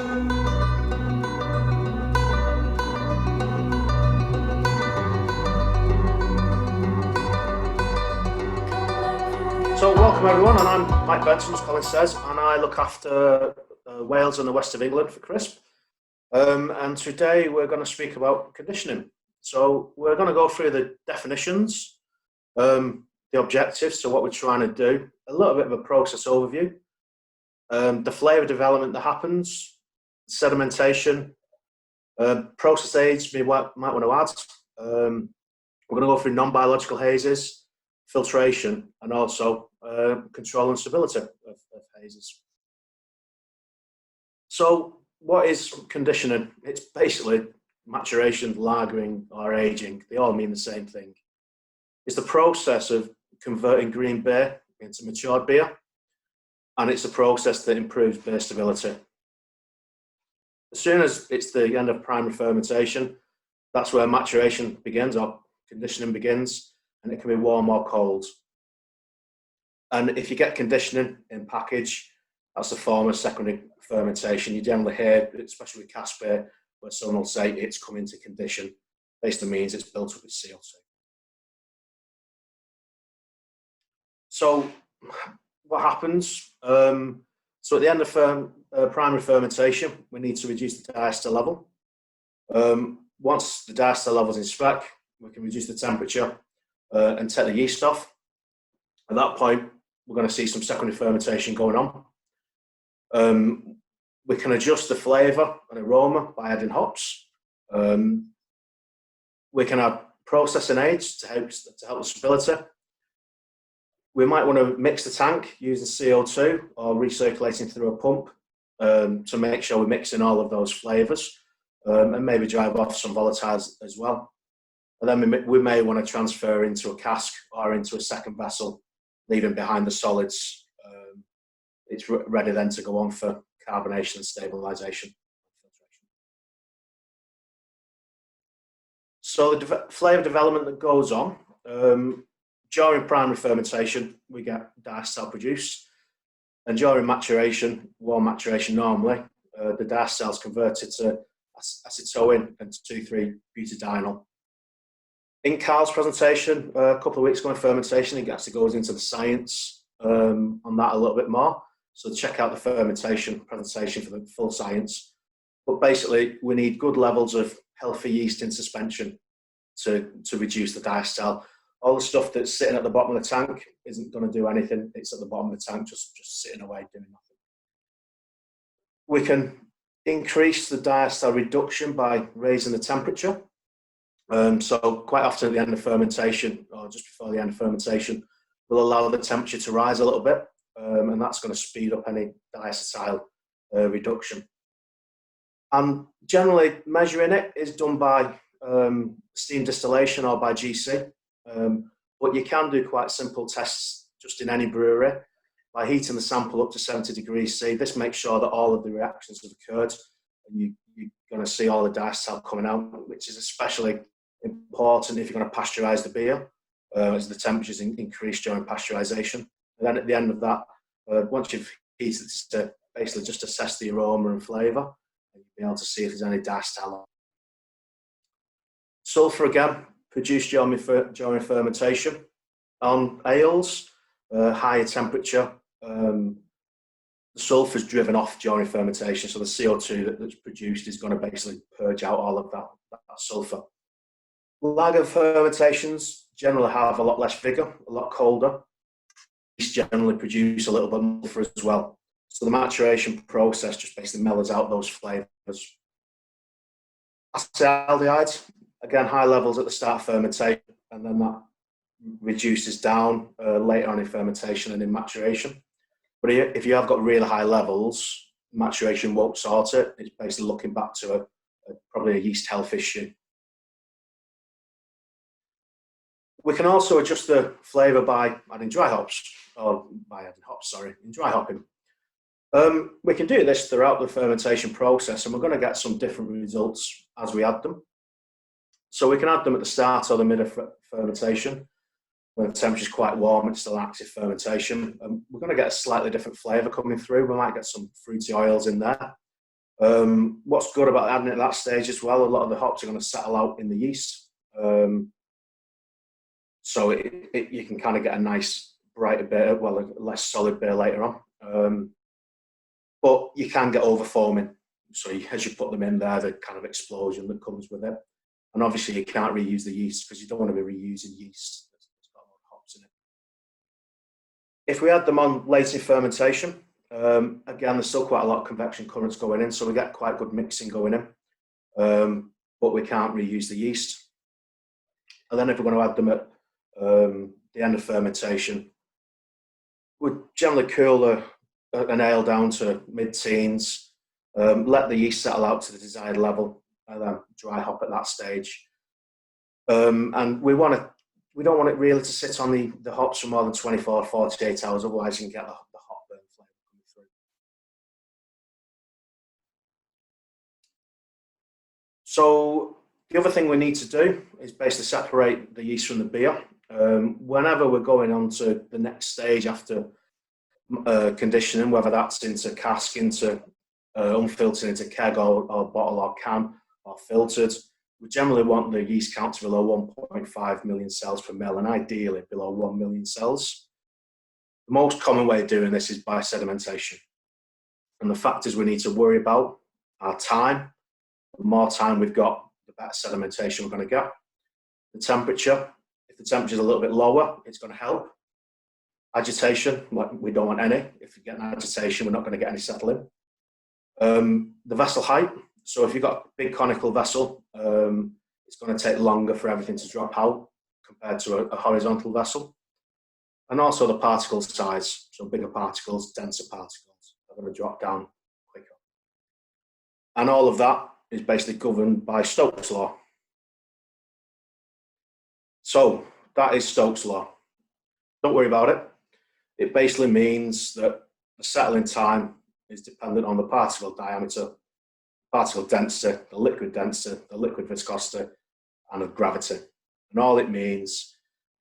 So welcome everyone, and I'm Mike Benson, as Colin says, and I look after Wales and the west of England for Crisp. And today we're going to speak about conditioning. So we're going to go through the definitions, the objectives, so what we're trying to do, a little bit of a process overview, the flavour development that happens, sedimentation, process aids we might want to add. We're going to go through non-biological hazes, filtration, and also control and stability of hazes. So what is conditioning? It's basically maturation, lagering, or aging. They all mean the same thing. It's the process of converting green beer into matured beer, and it's a process that improves beer stability. As soon as it's the end of primary fermentation, that's where maturation begins, or conditioning begins, and it can be warm or cold. And if you get conditioning in package, that's a form of secondary fermentation. You generally hear, especially with Caspia, where someone will say it's come into condition. Basically means it's built up with CO2. So what happens? So at the end of primary fermentation, we need to reduce the diaster level. Once the diaster level is in spec, we can reduce the temperature and take the yeast off. At that point, we're going to see some secondary fermentation going on. We can adjust the flavour and aroma by adding hops. We can add processing aids to help the stability. We might want to mix the tank using CO2 or recirculating through a pump to make sure we're mixing all of those flavours and maybe drive off some volatiles as well. And then we may want to transfer into a cask or into a second vessel, leaving behind the solids. It's ready then to go on for carbonation and stabilization. So the flavour development that goes on, during primary fermentation, we get diacetyl produced. And during maturation, warm maturation normally, the diacetyl is converted to acetoin and 2,3-butadienol. In Carl's presentation, a couple of weeks ago in fermentation, he actually goes into the science on that a little bit more. So check out the fermentation presentation for the full science. But basically, we need good levels of healthy yeast in suspension to reduce the diacetyl. All the stuff that's sitting at the bottom of the tank isn't going to do anything. It's at the bottom of the tank, just sitting away doing nothing. We can increase the diacetyl reduction by raising the temperature. So quite often at the end of fermentation, or just before the end of fermentation, we'll allow the temperature to rise a little bit, and that's going to speed up any diacetyl reduction. And generally, measuring it is done by steam distillation or by GC. But you can do quite simple tests just in any brewery by heating the sample up to 70 degrees C. This makes sure that all of the reactions have occurred, and you're going to see all the diacetyl coming out, which is especially important if you're going to pasteurize the beer, as the temperatures increase during pasteurization. And then at the end of that, once you've heated it to basically just assess the aroma and flavour, you'll be able to see if there's any diacetyl. Sulphur again, produced during fermentation. On ales, higher temperature, the sulphur is driven off during fermentation, so the CO2 that's produced is going to basically purge out all of that sulphur. Lager fermentations generally have a lot less vigour, a lot colder. These generally produce a little bit more sulphur as well. So the maturation process just basically mellows out those flavours. Acetaldehydes, again, high levels at the start of fermentation, and then that reduces down later on in fermentation and in maturation. But if you have got really high levels, maturation won't sort it. It's basically looking back to probably a yeast health issue. We can also adjust the flavour by adding dry hops, or by adding hops, sorry, in dry hopping. We can do this throughout the fermentation process, and we're going to get some different results as we add them. So we can add them at the start or the mid of fermentation. When the temperature is quite warm, it's still active fermentation. We're going to get a slightly different flavour coming through. We might get some fruity oils in there. What's good about adding it at that stage as well, a lot of the hops are going to settle out in the yeast. So you can kind of get a nice brighter beer, well, a less solid beer later on. But you can get over foaming. So as you put them in there, the kind of explosion that comes with it. And obviously you can't reuse the yeast because you don't want to be reusing yeast that's got a lot of hops in it. If we add them on late in fermentation, again, there's still quite a lot of convection currents going in, so we get quite good mixing going in, but we can't reuse the yeast. And then if we're going to add them at the end of fermentation, we'd generally cool an ale down to mid-teens, let the yeast settle out to the desired level, and then dry hop at that stage. And we don't want it really to sit on the hops for more than 24 or 48 hours, otherwise you can get the hop burn flavour coming through. So the other thing we need to do is basically separate the yeast from the beer. Whenever we're going on to the next stage after conditioning, whether that's into cask, into unfiltered, into keg or bottle or can or filtered, we generally want the yeast count to below 1.5 million cells per mil, and ideally below 1 million cells. The most common way of doing this is by sedimentation. And the factors we need to worry about are time. The more time we've got, the better sedimentation we're going to get. The temperature. If the temperature is a little bit lower, it's going to help. Agitation, we don't want any. If we get an agitation, we're not going to get any settling. The vessel height. So if you've got a big conical vessel, it's going to take longer for everything to drop out compared to a horizontal vessel. And also the particle size. So bigger particles, denser particles are going to drop down quicker. And all of that is basically governed by Stokes Law. So that is Stokes Law. Don't worry about it. It basically means that the settling time is dependent on the particle diameter, particle density, the liquid viscosity, and of gravity. And all it means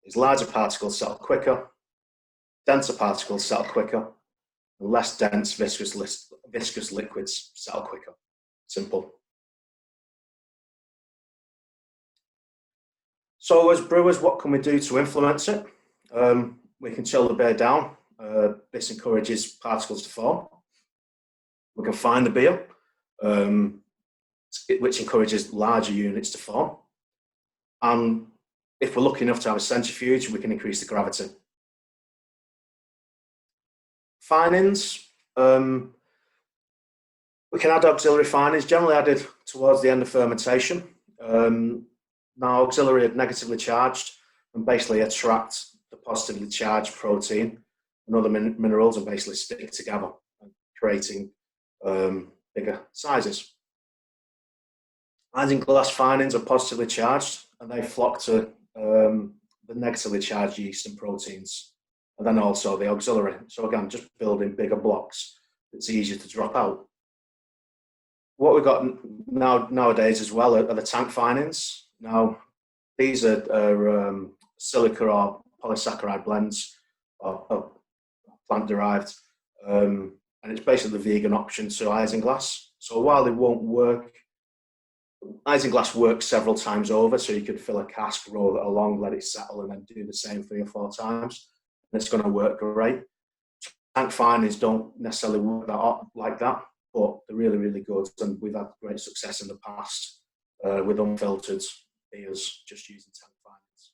is larger particles settle quicker, denser particles settle quicker, and less dense viscous liquids settle quicker. Simple. So as brewers, what can we do to influence it? We can chill the beer down. This encourages particles to form. We can fine the beer, which encourages larger units to form. And if we're lucky enough to have a centrifuge, we can increase the gravity. Finings. We can add auxiliary finings, generally added towards the end of fermentation. Now, auxiliary are negatively charged and basically attract the positively charged protein and other minerals and basically stick together, creating bigger sizes. Isinglass finings are positively charged and they flock to the negatively charged yeast and proteins, and then also the auxiliary. So again, just building bigger blocks, it's easier to drop out. What we've got nowadays as well are the tank finings. Now, these are silica or polysaccharide blends, or plant-derived, and it's basically the vegan option to isinglass. So while they won't work, isinglass works several times over, so you could fill a cask, roll it along, let it settle, and then do the same 3 or 4 times, and it's going to work great. Tank finings don't necessarily work like that, but they're really, really good, and we've had great success in the past with unfiltered beers just using tank finings.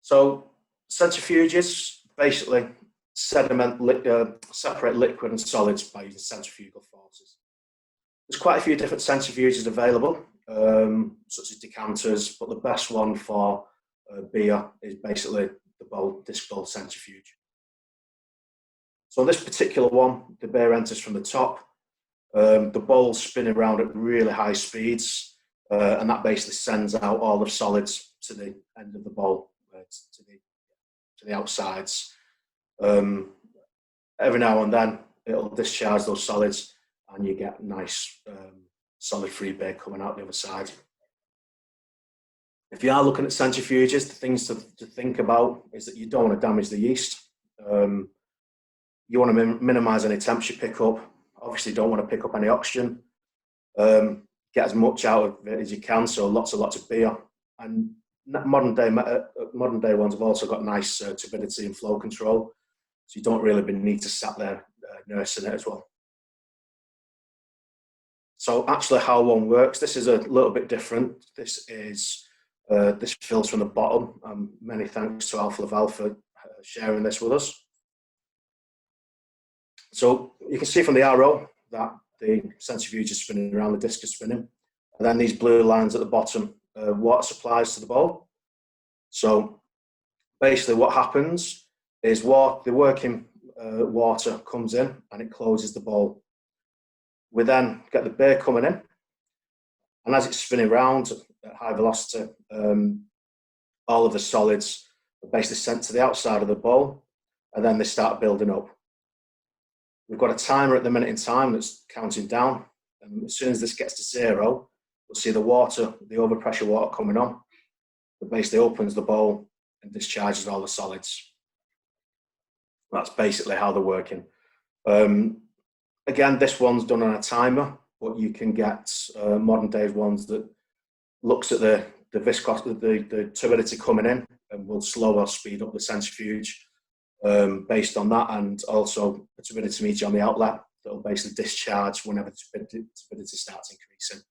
So centrifuges basically separate liquid and solids by using centrifugal forces. There's quite a few different centrifuges available, such as decanters, but the best one for beer is basically the disc bowl centrifuge. So on this particular one, the beer enters from the top. The bowls spin around at really high speeds, and that basically sends out all the solids to the end of the bowl, to the outsides. Every now and then, it'll discharge those solids, and you get nice solid free beer coming out the other side. If you are looking at centrifuges, the things to think about is that you don't want to damage the yeast. You want to minimize any temperature pickup. Obviously, don't want to pick up any oxygen. Get as much out of it as you can, so lots of beer. And modern day ones have also got nice turbidity and flow control, so you don't really need to sat there nursing it as well. So actually how one works, this is a little bit different. This fills from the bottom. Many thanks to Alpha Laval for sharing this with us. So you can see from the arrow that the centrifuge is spinning around, the disc is spinning. And then these blue lines at the bottom, water supplies to the bowl. So basically what happens is the working water comes in and it closes the bowl. We then get the beer coming in, and as it's spinning around at high velocity, all of the solids are basically sent to the outside of the bowl, and then they start building up. We've got a timer at the minute in time that's counting down, and as soon as this gets to 0, we'll see the overpressure water coming on. It basically opens the bowl and discharges all the solids. That's basically how they're working. Again, this one's done on a timer, but you can get modern day ones that looks at the viscosity, the turbidity coming in, and will slow or speed up the centrifuge based on that, and also a turbidity meter on the outlet that will basically discharge whenever the turbidity starts increasing.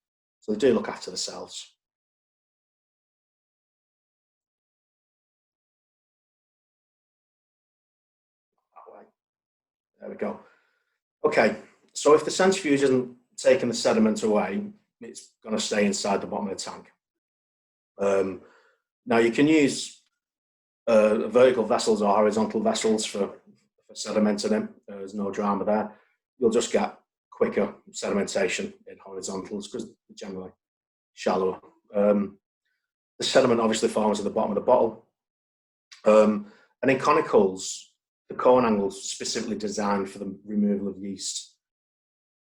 So they do look after themselves. That way. There we go. Okay, so if the centrifuge isn't taking the sediment away, it's going to stay inside the bottom of the tank. Now you can use vertical vessels or horizontal vessels for sedimenting in. There's no drama there. You'll just get quicker sedimentation in horizontals because they're generally shallower. The sediment obviously forms at the bottom of the bottle. And in conicals, the cone angle's specifically designed for the removal of yeast.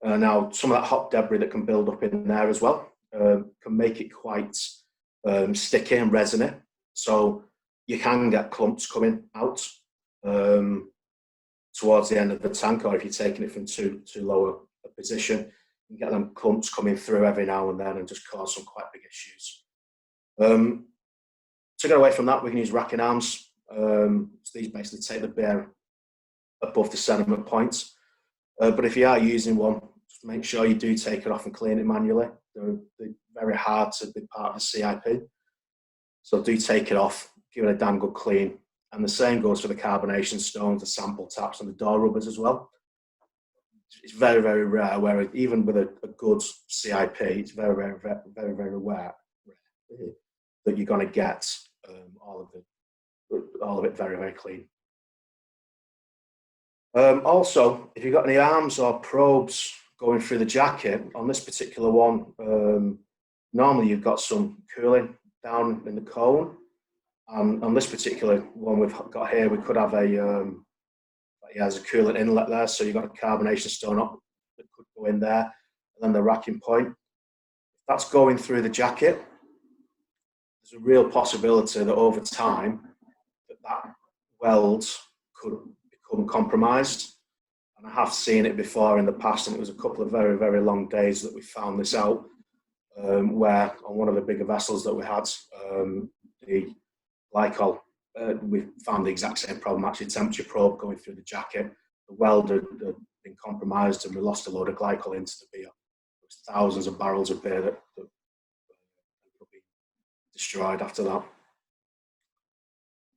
Now, some of that hop debris that can build up in there as well can make it quite sticky and resiny. So you can get clumps coming out towards the end of the tank, or if you're taking it from too low a position, you can get them clumps coming through every now and then and just cause some quite big issues. To get away from that, we can use racking arms. So these basically take the beer above the sediment points. But if you are using one, just make sure you do take it off and clean it manually. They're very hard to be part of the CIP. So do take it off, give it a damn good clean. And the same goes for the carbonation stones, the sample taps, and the door rubbers as well. It's very, very rare, where even with a good CIP, it's very, very, very, very, very rare that you're going to get all of it very, very clean. Also, if you've got any arms or probes going through the jacket, on this particular one, normally you've got some cooling down in the cone. On this particular one we've got here, we could have there's a coolant inlet there, so you've got a carbonation stone up that could go in there, and then the racking point. If that's going through the jacket, there's a real possibility that over time that weld could become compromised. And I have seen it before in the past, and it was a couple of very, very long days that we found this out, where on one of the bigger vessels that we had, the glycol, we found the exact same problem, actually temperature probe going through the jacket. The weld had been compromised, and we lost a load of glycol into the beer. There was thousands of barrels of beer that could be destroyed after that.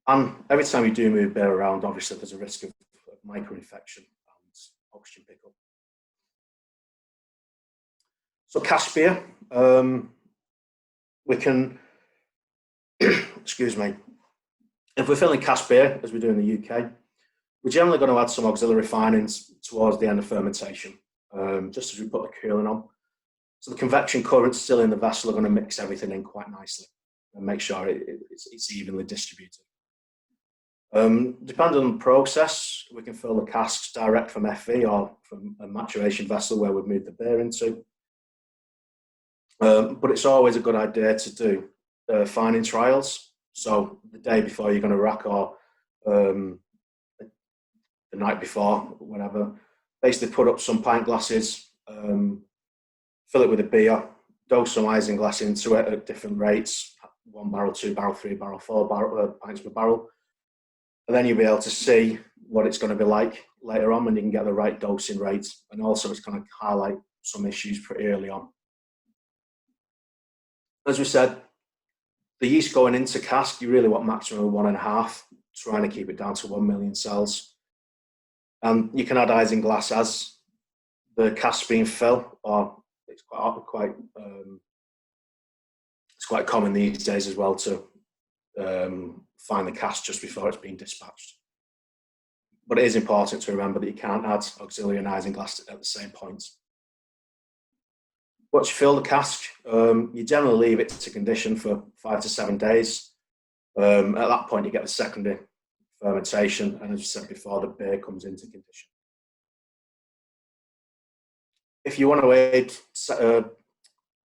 And every time you do move beer around, obviously there's a risk of micro-infection and oxygen pickup. So Caspia, we can, excuse me, if we're filling Caspia, as we do in the UK, we're generally going to add some auxiliary finings towards the end of fermentation, just as we put the cooling on. So the convection currents still in the vessel are going to mix everything in quite nicely and make sure it's evenly distributed. Depending on the process, we can fill the casks direct from FV or from a maturation vessel where we've moved the beer into. But it's always a good idea to do fining trials. So the day before you're going to rack, or the the night before, whatever. Basically put up some pint glasses, fill it with a beer, dose some isinglass into it at different rates, 1 barrel, 2 barrel, 3 barrel, 4 barrel, pints per barrel. And then you'll be able to see what it's going to be like later on, and you can get the right dosing rate. And also it's going to highlight some issues pretty early on. As we said, the yeast going into cask, you really want maximum of 1.5, trying to keep it down to 1 million cells. And you can add isinglass as the cask being filled, or it's quite common these days as well to find the cask just before it's being dispatched. But it is important to remember that you can't add auxiliary and isinglass at the same point. Once you fill the cask, you generally leave it to condition for 5 to 7 days. At that point, you get the secondary fermentation, and as you said before, the beer comes into condition. If you want to aid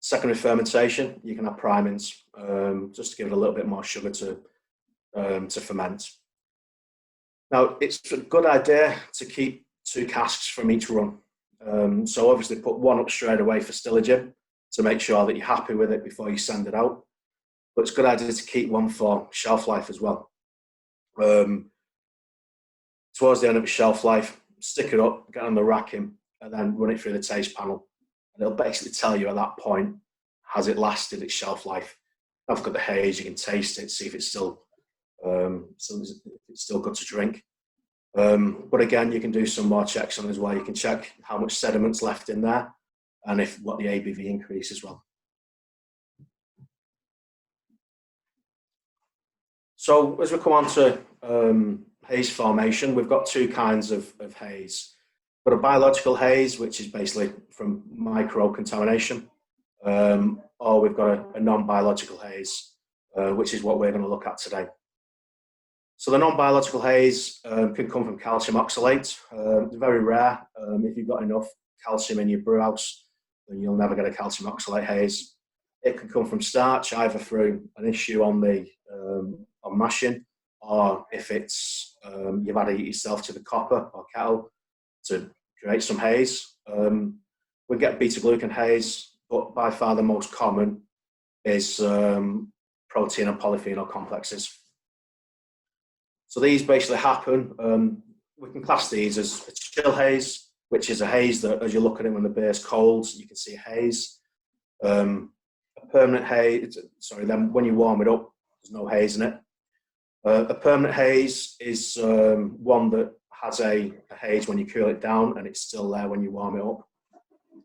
secondary fermentation, you can have primings, just to give it a little bit more sugar to ferment. Now, it's a good idea to keep 2 casks from each run. So obviously put one up straight away for stillaging to make sure that you're happy with it before you send it out. But it's a good idea to keep one for shelf life as well. Towards the end of its shelf life, stick it up, get on the racking, and then run it through the taste panel. And it'll basically tell you at that point, has it lasted its shelf life? I've got the haze, you can taste it, see if it's still good to drink. But again, you can do some more checks on it as well. You can check how much sediment's left in there and what the ABV increase as well. So as we come on to haze formation, we've got 2 kinds of haze. We've got a biological haze, which is basically from micro-contamination, or we've got a non-biological haze, which is what we're going to look at today. So the non-biological haze can come from calcium oxalate. It's very rare. If you've got enough calcium in your brew house, then you'll never get a calcium oxalate haze. It can come from starch, either through an issue on the on mashing, or if it's you've added it yourself to the copper or kettle to create some haze. We get beta-glucan haze, but by far the most common is protein and polyphenol complexes. So these basically happen. We can class these as a chill haze, which is a haze that, as you look at it when the beer's cold, you can see a haze. A permanent haze, then when you warm it up, there's no haze in it. A permanent haze is one that has a haze when you cool it down and it's still there when you warm it up.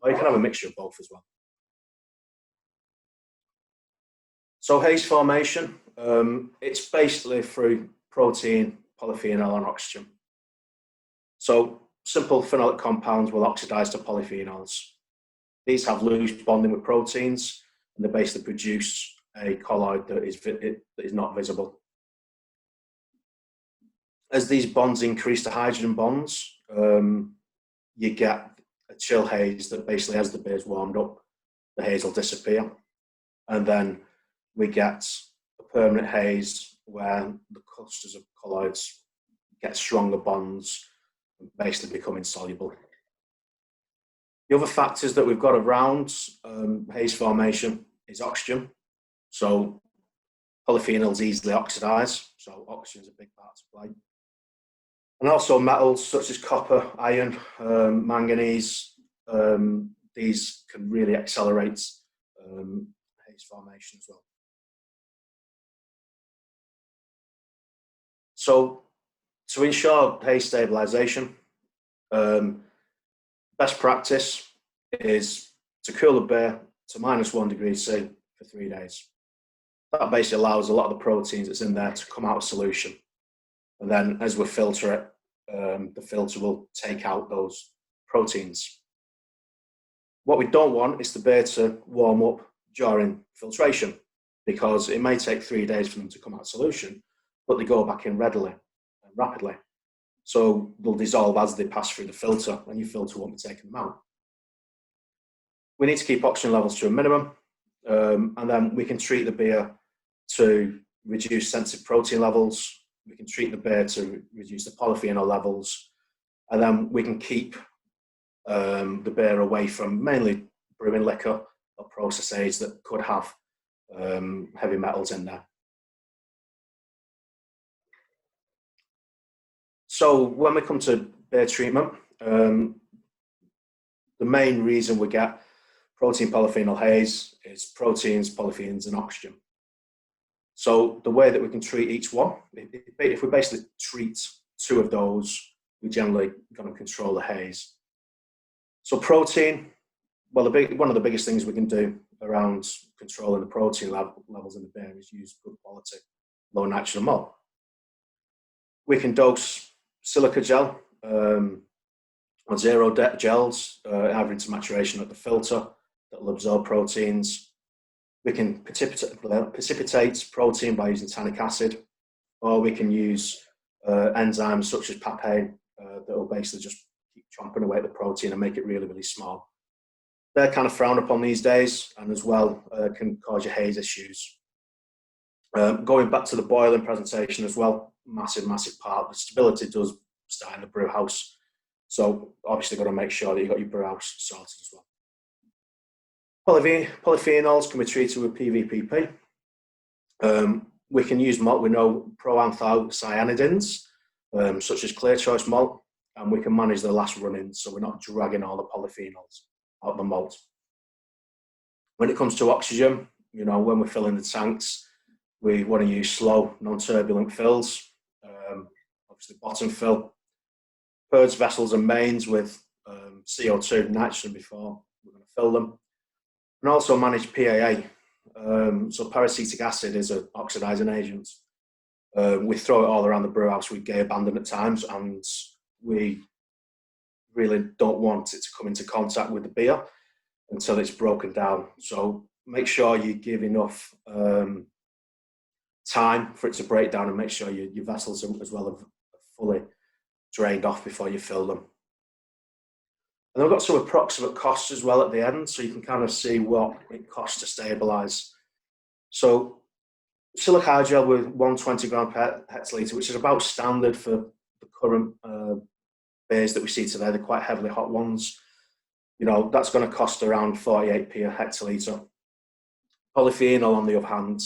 Or you can have a mixture of both as well. So haze formation, it's basically through protein, polyphenol and oxygen. So simple phenolic compounds will oxidize to polyphenols. These have loose bonding with proteins and they basically produce a colloid that is not visible. As these bonds increase to hydrogen bonds, you get a chill haze that basically, as the beer's warmed up, the haze will disappear. And then we get a permanent haze where the clusters of colloids get stronger bonds and basically become insoluble. The other factors that we've got around haze formation is oxygen. So polyphenols easily oxidize, so oxygen is a big part to play. And also metals such as copper, iron, manganese, these can really accelerate haze formation as well. So to ensure haze stabilization, best practice is to cool the beer to -1 degree C for 3 days. That basically allows a lot of the proteins that's in there to come out of solution. And then as we filter it, the filter will take out those proteins. What we don't want is the beer to warm up during filtration, because it may take 3 days for them to come out of solution, but they go back in readily and rapidly. So they'll dissolve as they pass through the filter, and your filter won't be taking them out. We need to keep oxygen levels to a minimum, and then we can treat the beer to reduce sensitive protein levels. We can treat the beer to reduce the polyphenol levels, and then we can keep the beer away from mainly brewing liquor or process aids that could have heavy metals in there. So when we come to beer treatment, the main reason we get protein polyphenol haze is proteins, polyphenes, and oxygen. So the way that we can treat each one, if we basically treat two of those, we generally going to control the haze. So protein, well, one of the biggest things we can do around controlling the protein levels in the beer is use good quality, low nitrogen malt. We can dose silica gel on zero depth gels, either into maturation at the filter that will absorb proteins. We can precipitate protein by using tannic acid, or we can use enzymes such as papain that will basically just keep chomping away at the protein and make it really, really small. They're kind of frowned upon these days, and as well can cause you haze issues. Going back to the boiling presentation as well, massive part. The stability does start in the brew house, so obviously got to make sure that you've got your brew house sorted as well. Polyphenols can be treated with PVPP. We can use malt with no proanthocyanidins, such as clear choice malt, and we can manage the last run-ins, so we're not dragging all the polyphenols out of the malt. When it comes to oxygen, when we're filling the tanks, we want to use slow, non-turbulent fills, obviously bottom fill. Purge vessels and mains with CO2, nitrogen before we're going to fill them. And also manage PAA. So peracetic acid is an oxidizing agent. We throw it all around the brew house with gay abandon at times, and we really don't want it to come into contact with the beer until it's broken down. So make sure you give enough time for it to break down, and make sure your vessels as well are fully drained off before you fill them. And then we've got some approximate costs as well at the end, so you can kind of see what it costs to stabilize. So silica hydrogel with 120 gram per hectolitre, which is about standard for the current beers that we see today. They're quite heavily hot ones. That's going to cost around 48p a hectolitre. Polyphenol, on the other hand,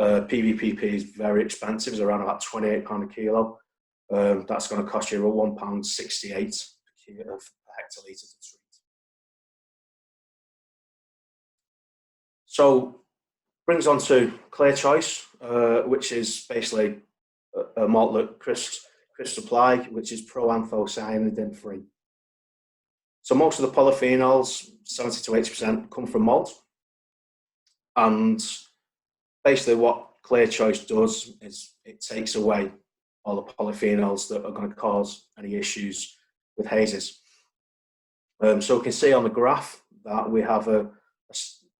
PVPP is very expensive. It's around about £28 a kilo. That's going to cost you £1.68 per hectolitre to treat. So brings on to clear choice, which is basically a malt that Crisp supply, which is proanthocyanidin free. So most of the polyphenols, 70 to 80%, come from malt. And basically what clear choice does is it takes away all the polyphenols that are going to cause any issues with hazes. So we can see on the graph that we have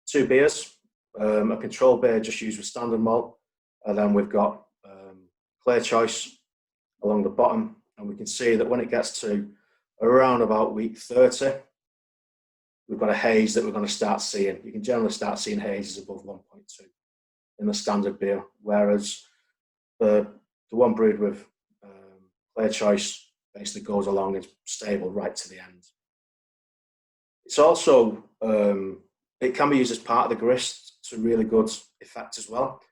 two beers, a control beer just used with standard malt, and then we've got clear choice along the bottom, and we can see that when it gets to around about week 30, we've got a haze that we're going to start seeing. You can generally start seeing hazes above 1.2 in the standard beer, whereas the one brewed with clear choice basically goes along and stable right to the end. It's also, it can be used as part of the grist to really good effect as well.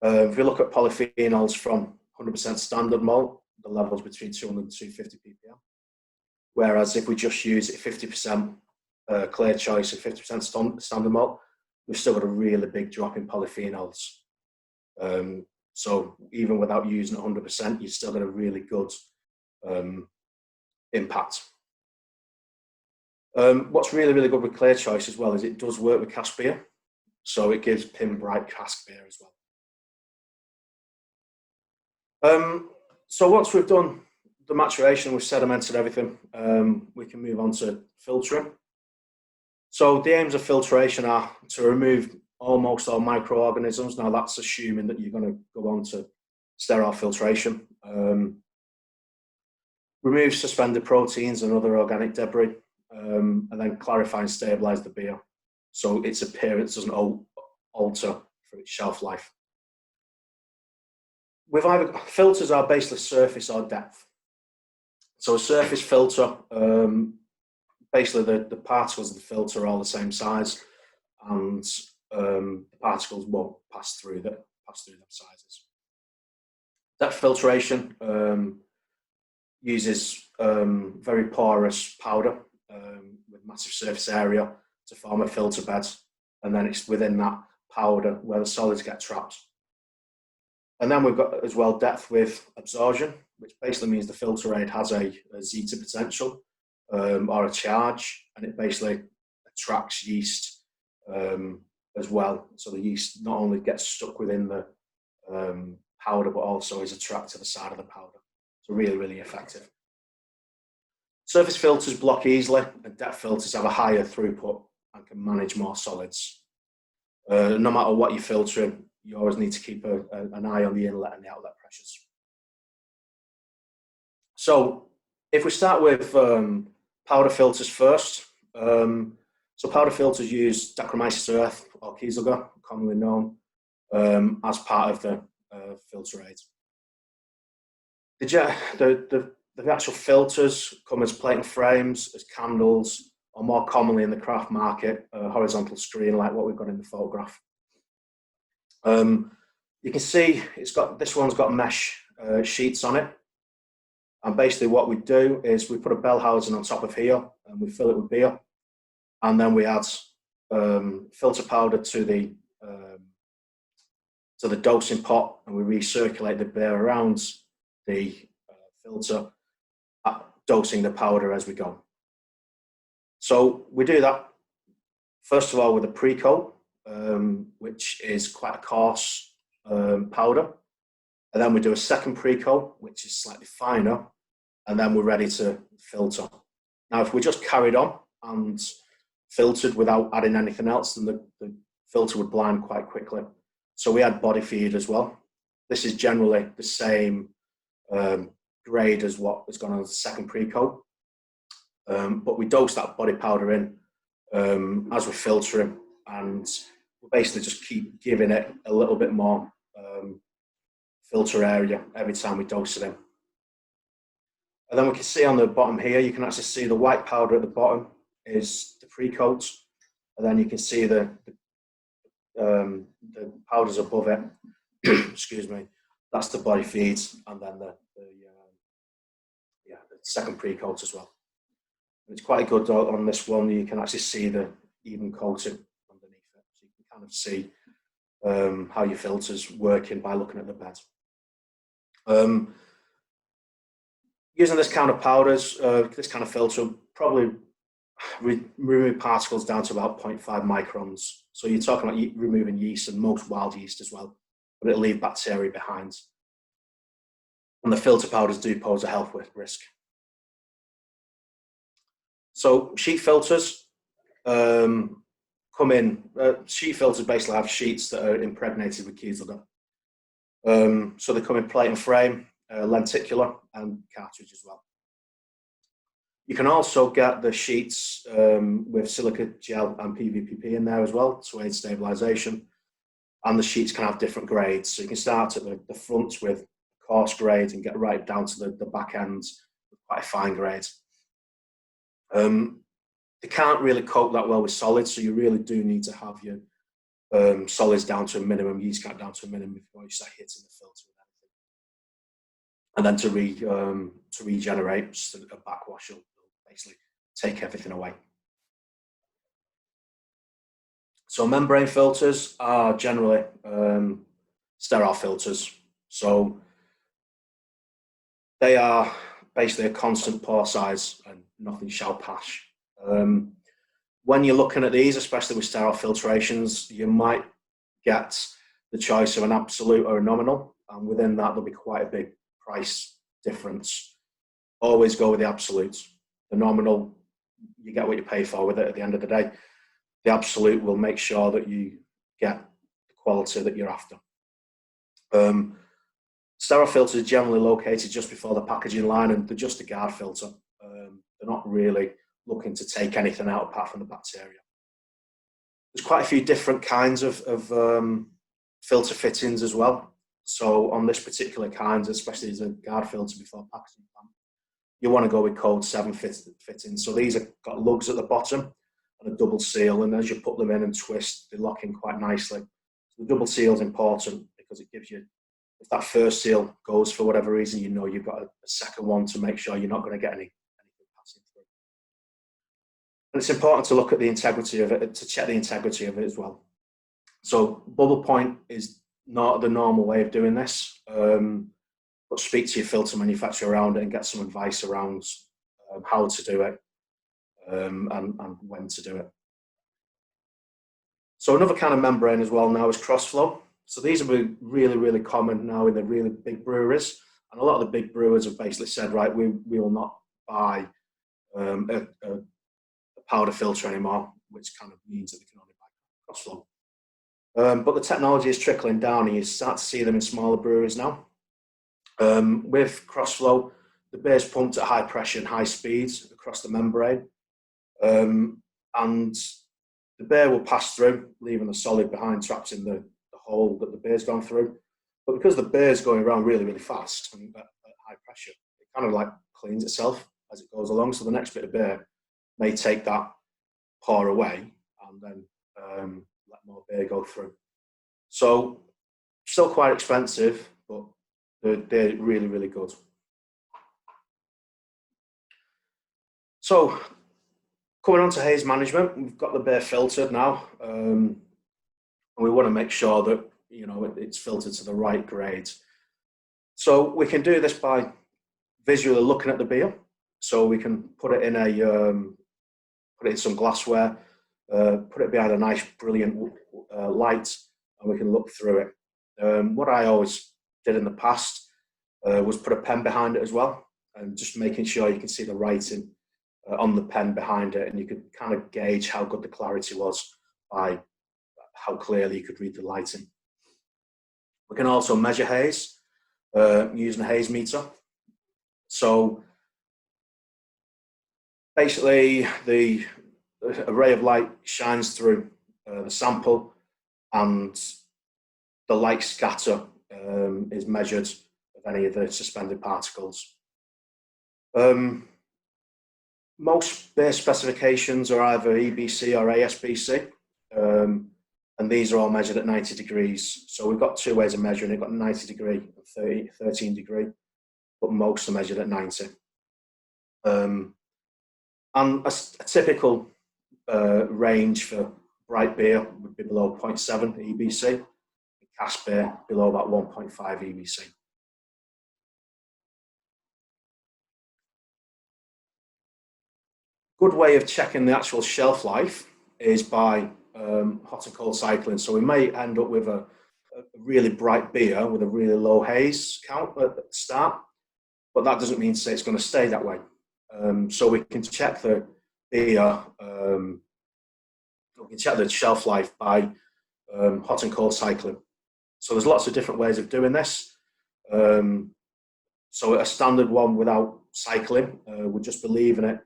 If you look at polyphenols from 100% standard malt, the level's between 200 and 250 ppm. Whereas if we just use it 50% clear choice and 50% standard malt, we've still got a really big drop in polyphenols. So even without using 100%, you're still got a really good impact. What's really, really good with clear choice as well is it does work with Caspia, so it gives pin bright cask beer as well. So once we've done the maturation, we've sedimented everything, we can move on to filtering. So the aims of filtration are to remove almost all microorganisms. Now that's assuming that you're going to go on to sterile filtration. Remove suspended proteins and other organic debris, and then clarify and stabilize the beer so its appearance doesn't alter for its shelf life. With either filters are basically surface or depth. So a surface filter, basically the particles of the filter are all the same size, and the particles won't pass through them sizes. Depth filtration uses very porous powder with massive surface area to form a filter bed, and then it's within that powder where the solids get trapped. And then we've got as well depth with absorption, which basically means the filter aid has a zeta potential or a charge, and it basically attracts yeast as well. So the yeast not only gets stuck within the powder, but also is attracted to the side of the powder. So really, really effective. Surface filters block easily, and depth filters have a higher throughput and can manage more solids. No matter what you're filtering, you always need to keep an eye on the inlet and the outlet pressures. So if we start with powder filters first, so powder filters use Dacromyces earth or Kieselguhr, commonly known, as part of the filter aid. The actual filters come as plating frames, as candles, or more commonly in the craft market, a horizontal screen like what we've got in the photograph. You can see this one's got mesh sheets on it, and basically what we do is we put a bell housing on top of here, and we fill it with beer, and then we add filter powder to the dosing pot, and we recirculate the beer around the filter, dosing the powder as we go. So we do that first of all with a pre-coat, which is quite a coarse powder, and then we do a second pre-coat, which is slightly finer, and then we're ready to filter. Now, if we just carried on and filtered without adding anything else, then the filter would blind quite quickly. So we add body feed as well. This is generally the same grade as what has gone on the second pre-coat, but we dose that body powder in as we're filtering, and we basically just keep giving it a little bit more filter area every time we dose it in. And then we can see on the bottom here, you can actually see the white powder at the bottom is the pre-coat, and then you can see the powders above it. Excuse me, that's the body feeds, and then the second pre-coat as well. And it's quite good on this one. You can actually see the even coating underneath it, so you can kind of see how your filter's working by looking at the bed. Using this kind of powders, this kind of filter, probably remove particles down to about 0.5 microns. So you're talking about removing yeast, and most wild yeast as well, but it'll leave bacteria behind. And the filter powders do pose a health risk. So sheet filters come in. Sheet filters basically have sheets that are impregnated with Kieselguhr. So they come in plate and frame, lenticular, and cartridge as well. You can also get the sheets with silica gel and PVPP in there as well to aid stabilization. And the sheets can have different grades. So you can start at the front with coarse grade and get right down to the back end with quite a fine grade. They can't really cope that well with solids, so you really do need to have your solids down to a minimum, yeast count down to a minimum before you start hitting the filter with anything. And then to regenerate, just a backwash will basically take everything away. So membrane filters are generally sterile filters. So they are basically a constant pore size and nothing shall pass. When you're looking at these, especially with sterile filtrations, you might get the choice of an absolute or a nominal, and within that there'll be quite a big price difference. Always go with the absolutes. The nominal, you get what you pay for with it at the end of the day. The absolute will make sure that you get the quality that you're after. Sterile filters are generally located just before the packaging line, and they're just a guard filter. They're not really looking to take anything out apart from the bacteria. There's quite a few different kinds of filter fittings as well. So on this particular kind, especially as a guard filter before packaging, you want to go with code 7 fitting. So these have got lugs at the bottom and a double seal, and as you put them in and twist, they lock in quite nicely. So the double seal is important because it gives you, if that first seal goes for whatever reason, you know you've got a second one to make sure you're not going to get anything passing through. And it's important to look at the integrity of it, to check the integrity of it as well. So bubble point is not the normal way of doing this, but speak to your filter manufacturer around it and get some advice around how to do it and when to do it. So another kind of membrane as well now is cross-flow. So these are really, really common now in the really big breweries. And a lot of the big brewers have basically said, right, we will not buy a powder filter anymore, which kind of means that they can only buy cross-flow. But the technology is trickling down, and you start to see them in smaller breweries now. With cross-flow, the beer is pumped at high pressure and high speeds across the membrane. And the beer will pass through, leaving the solid behind trapped in the hole that the beer's gone through. But because the beer's going around really, really fast and at high pressure, it kind of like cleans itself as it goes along. So the next bit of beer may take that pour away and then let more beer go through. So still quite expensive, but they're really, really good. So coming on to haze management, we've got the beer filtered now, and we want to make sure that it's filtered to the right grade. So we can do this by visually looking at the beer. So we can put it in some glassware, put it behind a nice, brilliant light, and we can look through it. What I always did in the past was put a pen behind it as well, and just making sure you can see the writing on the pen behind it, and you could kind of gauge how good the clarity was by how clearly you could read the lighting. We can also measure haze using a haze meter. So basically, the array of light shines through the sample, and the light scatter is measured of any of the suspended particles. Most beer specifications are either EBC or ASBC, and these are all measured at 90 degrees. So we've got two ways of measuring it. We've got 90 degree and 13 degree, but most are measured at 90. And a typical range for bright beer would be below 0.7 EBC, Caspia below about 1.5 EBC. Good way of checking the actual shelf life is by hot and cold cycling. So we may end up with a really bright beer with a really low haze count at the start, but that doesn't mean to say it's going to stay that way. So we can check the beer, we can check the shelf life by hot and cold cycling. So there's lots of different ways of doing this. So a standard one without cycling would just be leaving it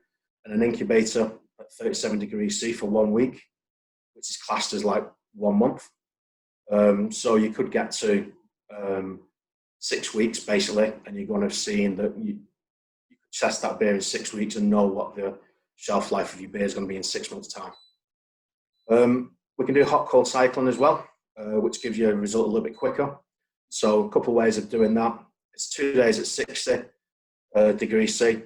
in an incubator at 37 degrees C for 1 week, which is classed as like 1 month. So you could get to 6 weeks basically, and you're going to have seen that you could test that beer in 6 weeks and know what the shelf life of your beer is going to be in 6 months' time. We can do hot cold cycling as well, which gives you a result a little bit quicker. So a couple of ways of doing that. It's 2 days at 60 degrees C,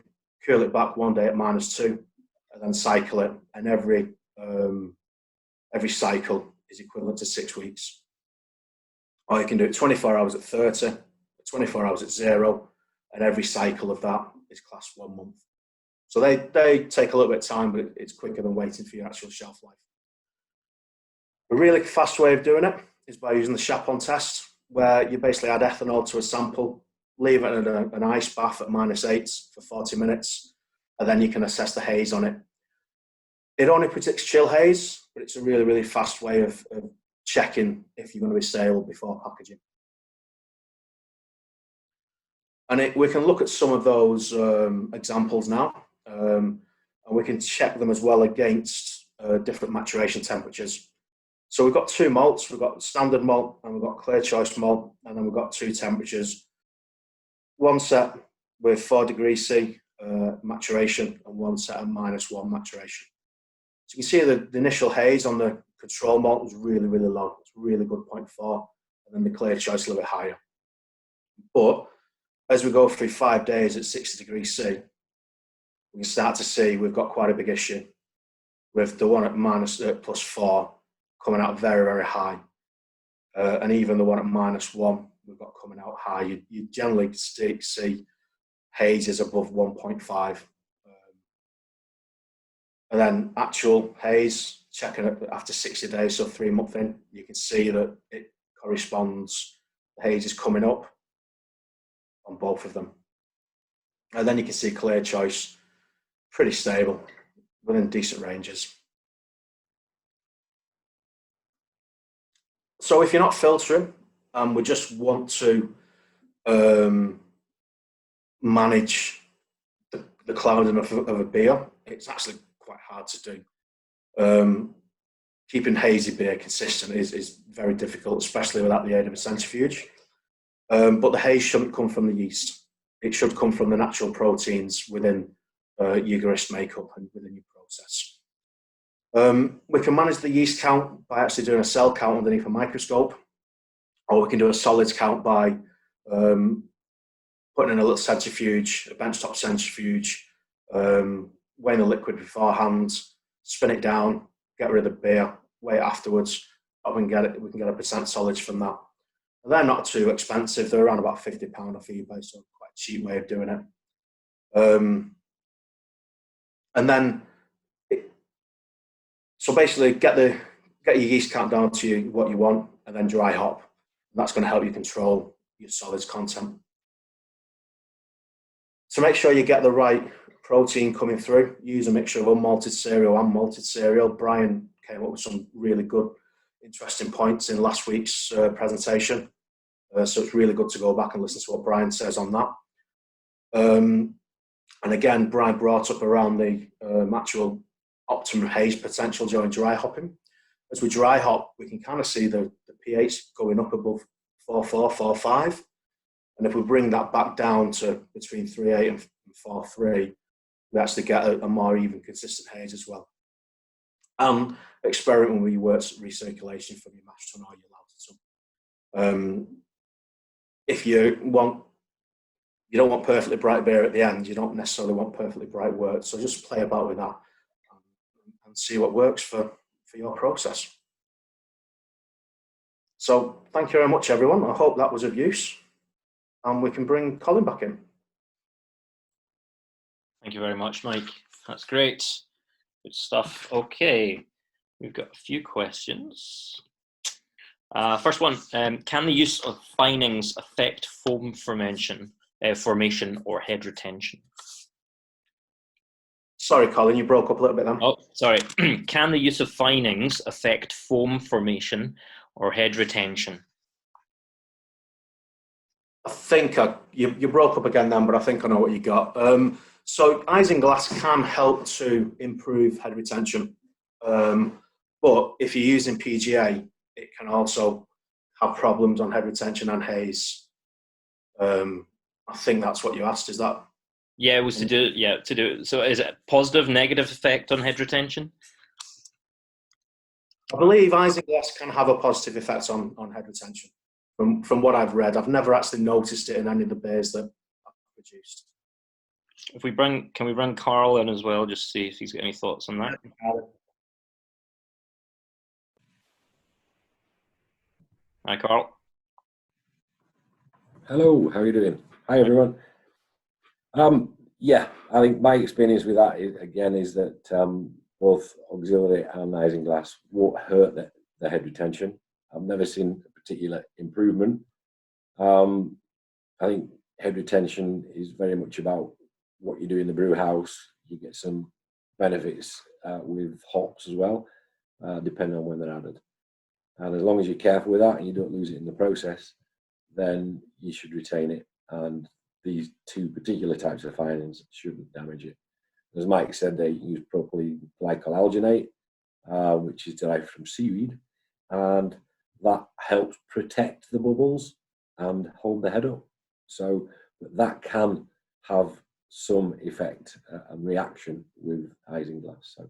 cool it back 1 day at -2, and then cycle it. And every cycle is equivalent to 6 weeks. Or you can do it 24 hours at 30, 24 hours at 0, and every cycle of that is classed 1 month. So they take a little bit of time, but it's quicker than waiting for your actual shelf life. A really fast way of doing it is by using the Chapon test, where you basically add ethanol to a sample, leave it in an ice bath at -8 for 40 minutes, and then you can assess the haze on it. It only predicts chill haze, but it's a really, really fast way of checking if you're going to be stale before packaging. And we can look at some of those examples now, and we can check them as well against different maturation temperatures. So we've got 2 malts. We've got standard malt and we've got clear choice malt, and then we've got 2 temperatures. One set with 4 degrees C maturation and one set at -1 maturation. So you can see the initial haze on the control malt was really, really low. It's really good 0.4, and then the clear choice a little bit higher. But as we go through 5 days at 60 degrees C, we can start to see we've got quite a big issue with the one at +4 coming out very, very high. And even the one at -1 we've got coming out high. You generally see hazes above 1.5. And then actual haze, checking it after 60 days, so 3 months in, you can see that it corresponds, the haze is coming up on both of them. And then you can see clear choice, pretty stable, within decent ranges. So if you're not filtering and we just want to manage the clouding of a beer, it's actually quite hard to do. Keeping hazy beer consistent is very difficult, especially without the aid of a centrifuge. But the haze shouldn't come from the yeast. It should come from the natural proteins within your grist makeup and within your process. We can manage the yeast count by actually doing a cell count underneath a microscope, or we can do a solids count by putting in a little centrifuge, a benchtop centrifuge, weighing the liquid beforehand, spin it down, get rid of the beer, weigh it afterwards. We can get a percent solids from that. And they're not too expensive. They're around about £50 off eBay, so quite a cheap way of doing it. And then, so basically, get your yeast count down to what you want, and then dry hop. And that's going to help you control your solids content. To make sure you get the right protein coming through, use a mixture of unmalted cereal and malted cereal. Brian came up with some really good, interesting points in last week's presentation. So it's really good to go back and listen to what Brian says on that. And again, Brian brought up around the actual optimum haze potential during dry hopping. As we dry hop, we can kind of see the pH going up above 4.4, 4.5. And if we bring that back down to between 3.8 and 4.3, we actually get a more even, consistent haze as well. And experiment with your recirculation from your mash tun or your lauter tun. If you don't want perfectly bright beer at the end, you don't necessarily want perfectly bright wort. So just play about with that and see what works for your process. So thank you very much, everyone. I hope that was of use. And we can bring Colin back in. Thank you very much, Mike. That's great. Good stuff. Okay, we've got a few questions. First one, can the use of finings affect foam formation or head retention? Sorry, Colin, you broke up a little bit then. Oh, sorry. Can the use of finings affect foam formation or head retention? I think you broke up again then, but I think I know what you got. So isinglass can help to improve head retention, but if you're using PGA, it can also have problems on head retention and haze. I think that's what you asked. Is that? Yeah, it was to do. Yeah, to do. So, is it a positive, negative effect on head retention? I believe isinglass can have a positive effect on head retention. From what I've read, I've never actually noticed it in any of the beers that I've produced. Can we bring Carl in as well, just see if he's got any thoughts on that? Hi, Carl. Hello, how are you doing? Hi, everyone. Yeah, I think my experience with that is that both auxiliary and isinglass won't hurt the head retention. I've never seen a particular improvement. I think head retention is very much about what you do in the brew house. You get some benefits with hops as well, depending on when they're added. And as long as you're careful with that and you don't lose it in the process, then you should retain it. And these two particular types of finings shouldn't damage it. As Mike said, they use propylene glycolalginate, which is derived from seaweed, and that helps protect the bubbles and hold the head up. So that can have some effect and reaction with isinglass. So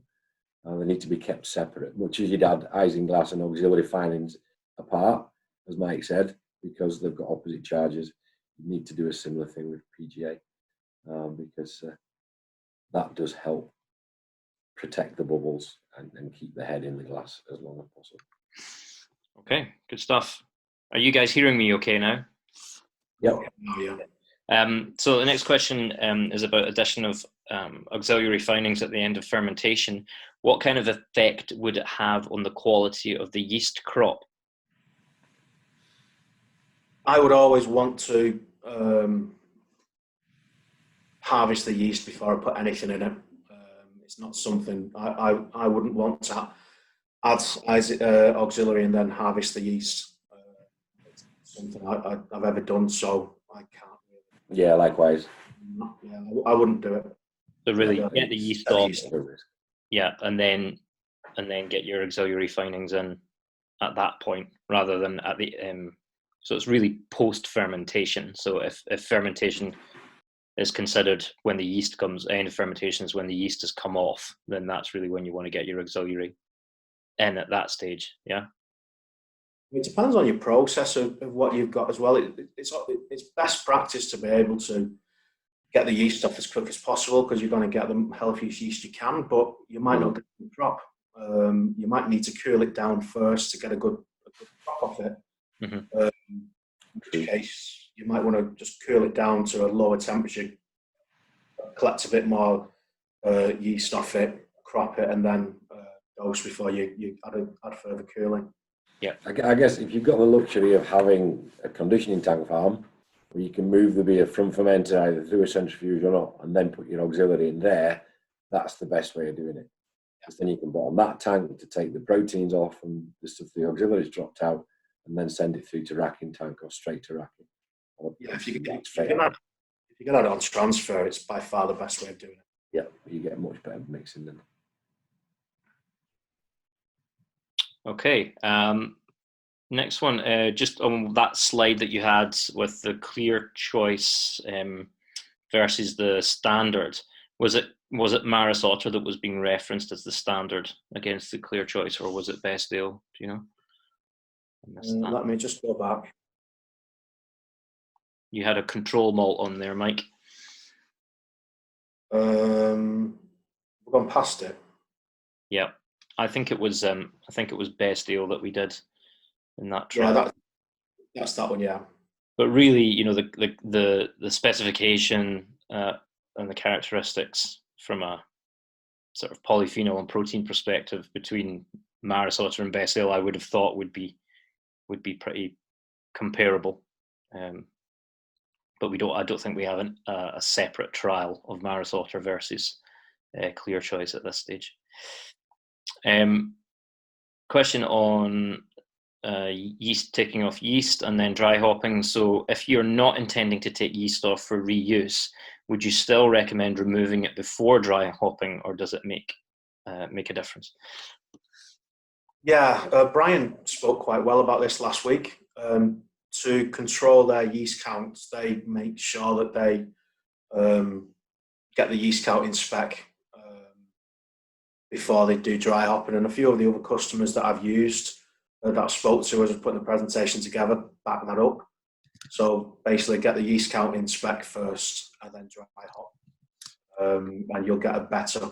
they need to be kept separate, much as you'd add isinglass and auxiliary finings apart, as Mike said, because they've got opposite charges. You need to do a similar thing with PGA because that does help protect the bubbles and keep the head in the glass as long as possible. Okay, good stuff. Are you guys hearing me okay now? Yep. Oh, yeah. So the next question is about addition of auxiliary finings at the end of fermentation. What kind of effect would it have on the quality of the yeast crop? I would always want to harvest the yeast before I put anything in it. It's not something I wouldn't want to add auxiliary and then harvest the yeast. It's not something I've ever done, so I can't really. Yeah, likewise. Yeah, I wouldn't do it. So really get the yeast off, yeah, and then get your auxiliary finings in at that point rather than at the so it's really post fermentation. So if fermentation is considered when the yeast comes, end of fermentation is when the yeast has come off, then that's really when you want to get your auxiliary in at that stage. Yeah. It depends on your process of what you've got as well. It's best practice to be able to get the yeast off as quick as possible because you're going to get the healthiest yeast you can, but you might not get the crop. You might need to cool it down first to get a good crop off it. Mm-hmm. In which case, you might want to just cool it down to a lower temperature, collect a bit more yeast off it, crop it, and then dose before you add further cooling. Yeah, I guess if you've got the luxury of having a conditioning tank farm where you can move the beer from fermenter either through a centrifuge or not, and then put your auxiliary in there, that's the best way of doing it. Because then you can bottom that tank to take the proteins off and the stuff the auxiliaries dropped out, and then send it through to racking tank or straight to racking. Or yeah, if you can add it on transfer, it's by far the best way of doing it. Yeah, you get a much better mixing than. Okay. Next one, just on that slide that you had with the clear choice versus the standard, was it Maris Otter that was being referenced as the standard against the clear choice, or was it Best Ale? Do you know? Let me just go back. You had a control malt on there, Mike. We've gone past it. Yeah, I think it was Best Ale that we did in that trial. Yeah, that's that one. Yeah. But really, you know, the specification and the characteristics from a sort of polyphenol and protein perspective between Maris Otter and Best Ale, I would have thought would be pretty comparable. But I don't think we have a separate trial of Maris Otter versus Clear Choice at this stage. Question on yeast, taking off yeast and then dry hopping. So if you're not intending to take yeast off for reuse, would you still recommend removing it before dry hopping, or does it make a difference? Yeah, Brian spoke quite well about this last week. To control their yeast counts, they make sure that they get the yeast count in spec before they do dry hopping. And a few of the other customers that I've used, that I spoke to as I was putting the presentation together, back that up. So basically get the yeast count in spec first and then dry hop. And you'll get a better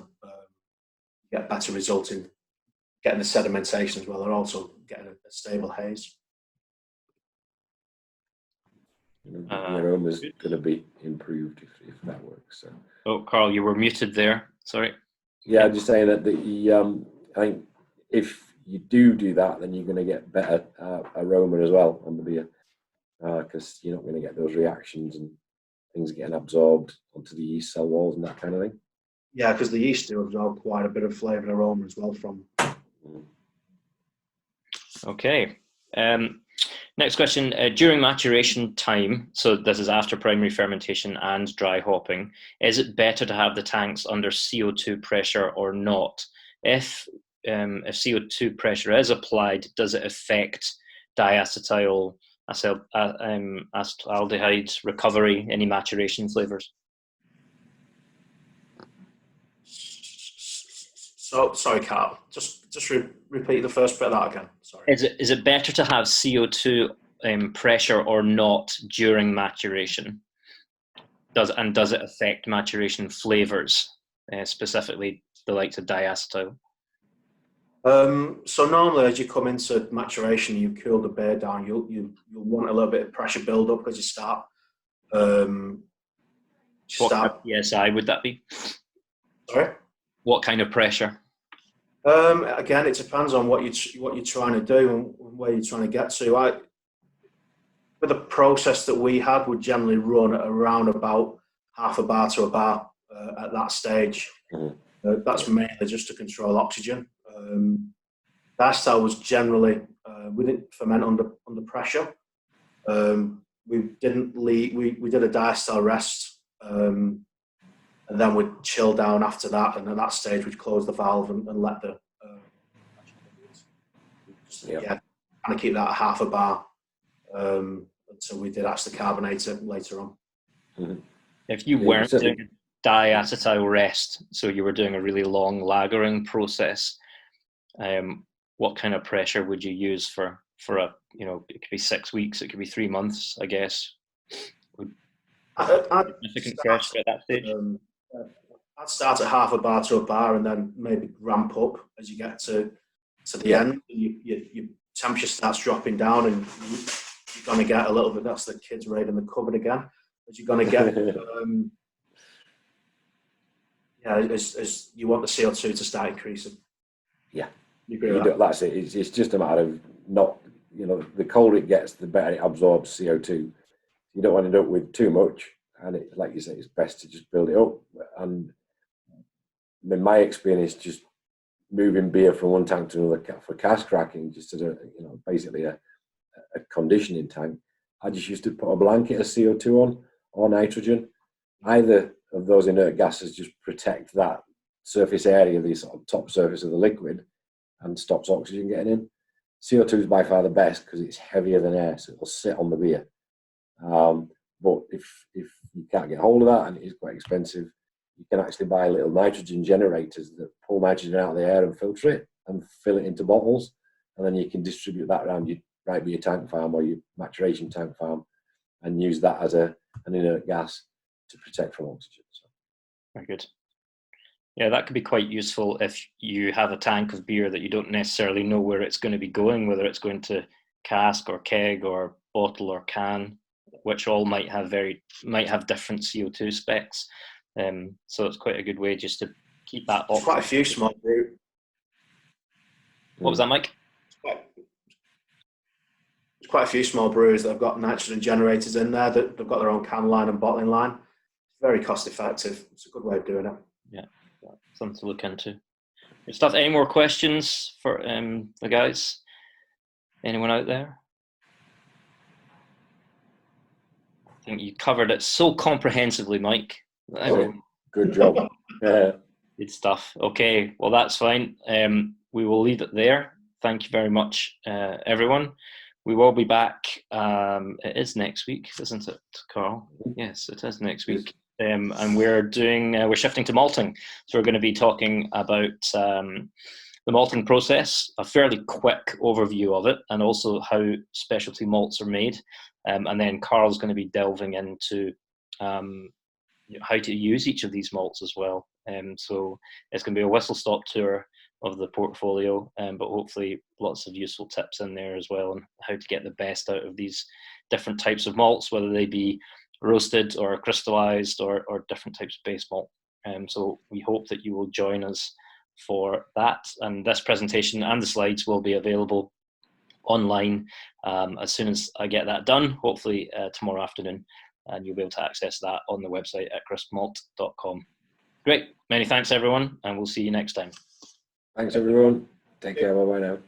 result in getting the sedimentation as well, and also getting a stable haze. The aroma is going to be improved if that works. So. Oh, Carl, you were muted there. Sorry. Yeah, just saying that I think if you do that, then you're going to get better aroma as well on the beer, because you're not going to get those reactions and things getting absorbed onto the yeast cell walls and that kind of thing. Yeah, because the yeast do absorb quite a bit of flavour and aroma as well from. Okay. Next question. During maturation time, so this is after primary fermentation and dry hopping, is it better to have the tanks under CO2 pressure or not? If CO2 pressure is applied, does it affect diacetyl acetaldehyde recovery, any maturation flavours? So sorry, Carl. Just repeat the first bit of that again. Sorry. Is it better to have CO2 pressure or not during maturation? Does it affect maturation flavors, specifically the likes of diacetyl? So normally, as you come into maturation, you cool the beer down. You'll want a little bit of pressure build up because you start. What kind of PSI would that be? Sorry. What kind of pressure? Again, it depends on what you're trying to do and where you're trying to get to. With the process that we had, would generally run at around about half a bar to a bar at that stage. That's mainly just to control oxygen. That style was generally we didn't ferment under pressure. We didn't leave. We did a diastyle rest, and then we'd chill down after that. And at that stage, we'd close the valve and let the kind of keep that at half a bar. So we did actually carbonate it later on. If you weren't doing a diacetyl rest, so you were doing a really long lagering process, what kind of pressure would you use for a, it could be 6 weeks, it could be 3 months, I guess. Significant pressure at that stage. I'd start at half a bar to a bar and then maybe ramp up as you get to the end. Your temperature starts dropping down and you're going to get a little bit, that's the kids raiding the cupboard again, but you're going to get, as you want the CO2 to start increasing. Yeah. You agree with that? That's it. It's just a matter of not, the colder it gets, the better it absorbs CO2. You don't want to end up with too much. And like you say, it's best to just build it up. And in my experience, just moving beer from one tank to another for cask cracking, just as basically a conditioning tank, I just used to put a blanket of CO2 on or nitrogen. Either of those inert gases just protect that surface area, the sort of top surface of the liquid, and stops oxygen getting in. CO2 is by far the best because it's heavier than air, so it'll sit on the beer. But if you can't get hold of that, and it is quite expensive, you can actually buy little nitrogen generators that pull nitrogen out of the air and filter it and fill it into bottles, and then you can distribute that around your tank farm or your maturation tank farm and use that as an inert gas to protect from oxygen. So. Very good. Yeah, that could be quite useful if you have a tank of beer that you don't necessarily know where it's going to be going, whether it's going to cask or keg or bottle or can, which all might have different CO2 specs. So it's quite a good way just to keep that oxygen. Quite a few small breweries. What was that, Mike? There's quite a few small breweries that have got nitrogen generators in there, that they've got their own can line and bottling line. It's very cost effective. It's a good way of doing it. Yeah, something to look into. Good stuff. Any more questions for the guys? Anyone out there? I think you covered it so comprehensively, Mike. Good job. Good stuff. Okay, well, that's fine. We will leave it there. Thank you very much, everyone. We will be back. It is next week, isn't it, Carl? Yes, it is next week. And we're shifting to malting. So we're going to be talking about the malting process, a fairly quick overview of it, and also how specialty malts are made. And then Carl's going to be delving into how to use each of these malts as well. So it's going to be a whistle-stop tour of the portfolio, but hopefully lots of useful tips in there as well on how to get the best out of these different types of malts, whether they be roasted or crystallized or different types of base malt. So we hope that you will join us for that. And this presentation and the slides will be available online as soon as I get that done, hopefully tomorrow afternoon. And you'll be able to access that on the website at crispmalt.com. Great. Many thanks, everyone, and we'll see you next time. Thanks, everyone. Take care. Bye-bye now.